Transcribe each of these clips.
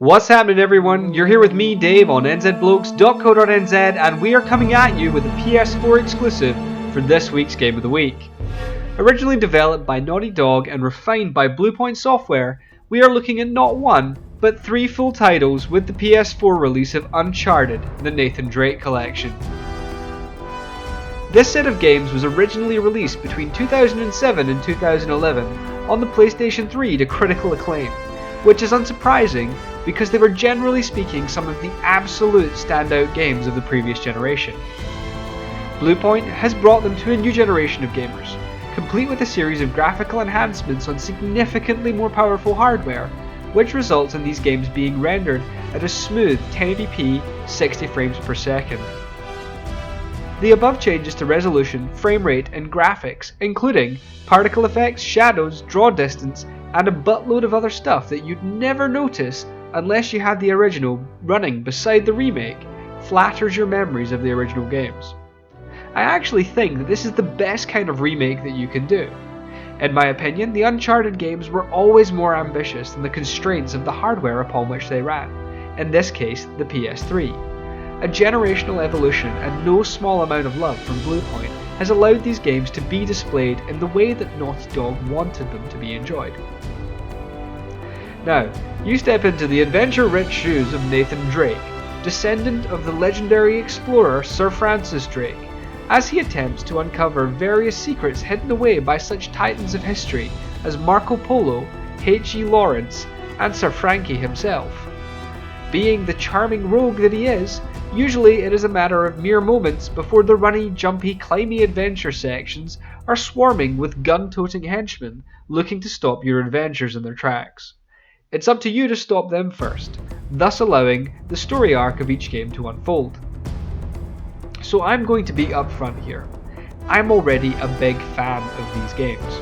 What's happening, everyone? You're here with me, Dave, on NZBlokes.co.nz, and we are coming at you with a PS4 exclusive for this week's Game of the Week. Originally developed by Naughty Dog and refined by Bluepoint Software, we are looking at not one, but three full titles with the PS4 release of Uncharted, the Nathan Drake collection. This set of games was originally released between 2007 and 2011 on the PlayStation 3 to critical acclaim, which is unsurprising because they were generally speaking some of the absolute standout games of the previous generation. Bluepoint has brought them to a new generation of gamers, complete with a series of graphical enhancements on significantly more powerful hardware, which results in these games being rendered at a smooth 1080p 60 frames per second. The above changes to resolution, frame rate and graphics, including particle effects, shadows, draw distance, and a buttload of other stuff that you'd never notice unless you had the original running beside the remake, flatters your memories of the original games. I actually think that this is the best kind of remake that you can do. In my opinion, the Uncharted games were always more ambitious than the constraints of the hardware upon which they ran, in this case the PS3. A generational evolution and no small amount of love from Bluepoint has allowed these games to be displayed in the way that Naughty Dog wanted them to be enjoyed. Now, you step into the adventure-rich shoes of Nathan Drake, descendant of the legendary explorer Sir Francis Drake, as he attempts to uncover various secrets hidden away by such titans of history as Marco Polo, H.G. Lawrence, and Sir Frankie himself. Being the charming rogue that he is, usually it is a matter of mere moments before the runny, jumpy, climby adventure sections are swarming with gun-toting henchmen looking to stop your adventures in their tracks. It's up to you to stop them first, thus allowing the story arc of each game to unfold. So I'm going to be upfront here. I'm already a big fan of these games.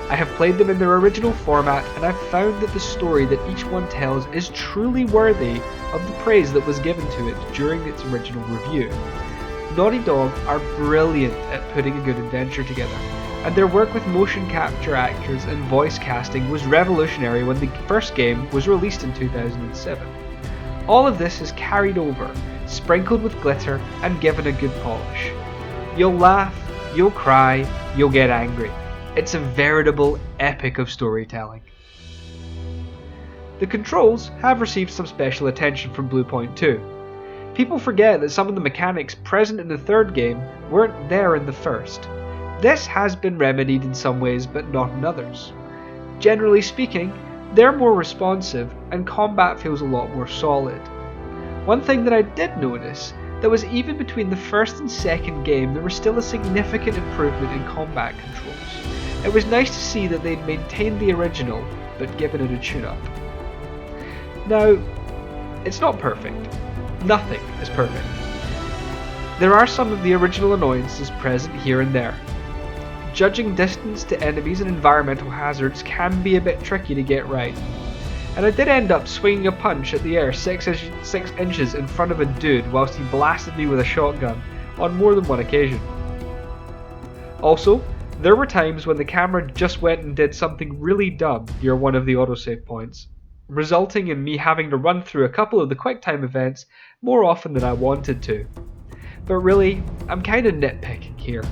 I have played them in their original format and I've found that the story that each one tells is truly worthy of the praise that was given to it during its original review. Naughty Dog are brilliant at putting a good adventure together, and their work with motion capture actors and voice casting was revolutionary when the first game was released in 2007. All of this is carried over, sprinkled with glitter and given a good polish. You'll laugh, you'll cry, you'll get angry. It's a veritable epic of storytelling. The controls have received some special attention from Bluepoint too. People forget that some of the mechanics present in the third game weren't there in the first. This has been remedied in some ways but not in others. Generally speaking, they're more responsive and combat feels a lot more solid. One thing that I did notice that was even between the first and second game there was still a significant improvement in combat controls. It was nice to see that they'd maintained the original but given it a tune-up. Now, it's not perfect. Nothing is perfect. There are some of the original annoyances present here and there. Judging distance to enemies and environmental hazards can be a bit tricky to get right. And I did end up swinging a punch at the air 6 inches in front of a dude whilst he blasted me with a shotgun on more than one occasion. Also, there were times when the camera just went and did something really dumb near one of the autosave points, resulting in me having to run through a couple of the QuickTime events more often than I wanted to. But really, I'm kind of nitpicking here.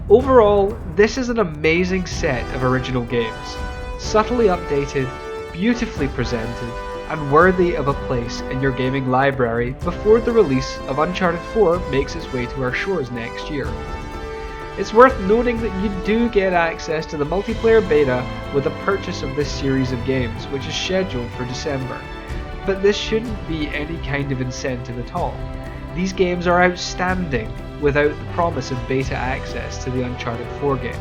Overall, this is an amazing set of original games, subtly updated, beautifully presented, and worthy of a place in your gaming library before the release of Uncharted 4 makes its way to our shores next year. It's worth noting that you do get access to the multiplayer beta with a purchase of this series of games, which is scheduled for December. But this shouldn't be any kind of incentive at all. These games are outstanding without the promise of beta access to the Uncharted 4 game.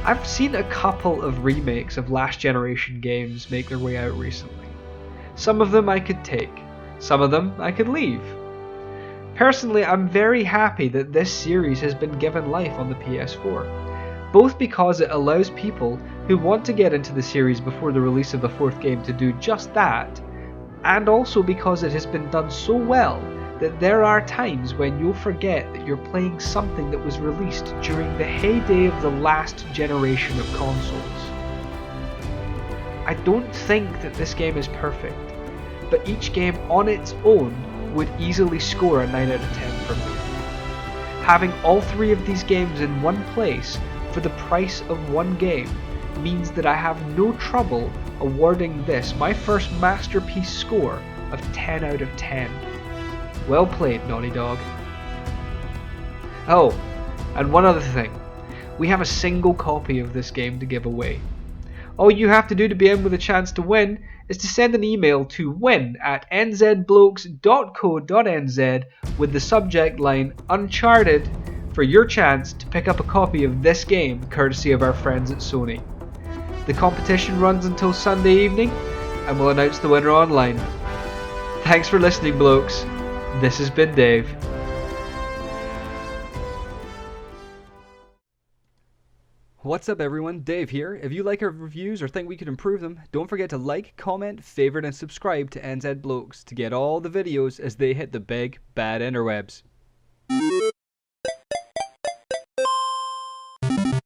I've seen a couple of remakes of last generation games make their way out recently. Some of them I could take, some of them I could leave. Personally, I'm very happy that this series has been given life on the PS4, both because it allows people who want to get into the series before the release of the fourth game to do just that, and also because it has been done so well that there are times when you'll forget that you're playing something that was released during the heyday of the last generation of consoles. I don't think that this game is perfect, but each game on its own would easily score a 9 out of 10 for me. Having all three of these games in one place for the price of one game means that I have no trouble awarding this my first masterpiece score of 10 out of 10. Well played, Naughty Dog. Oh, and one other thing. We have a single copy of this game to give away. All you have to do to be in with a chance to win is to send an email to win@nzblokes.co.nz with the subject line Uncharted for your chance to pick up a copy of this game courtesy of our friends at Sony. The competition runs until Sunday evening and we'll announce the winner online. Thanks for listening, blokes. This has been Dave. What's up everyone, Dave here. If you like our reviews or think we could improve them, don't forget to like, comment, favourite and subscribe to NZBlokes to get all the videos as they hit the big, bad interwebs.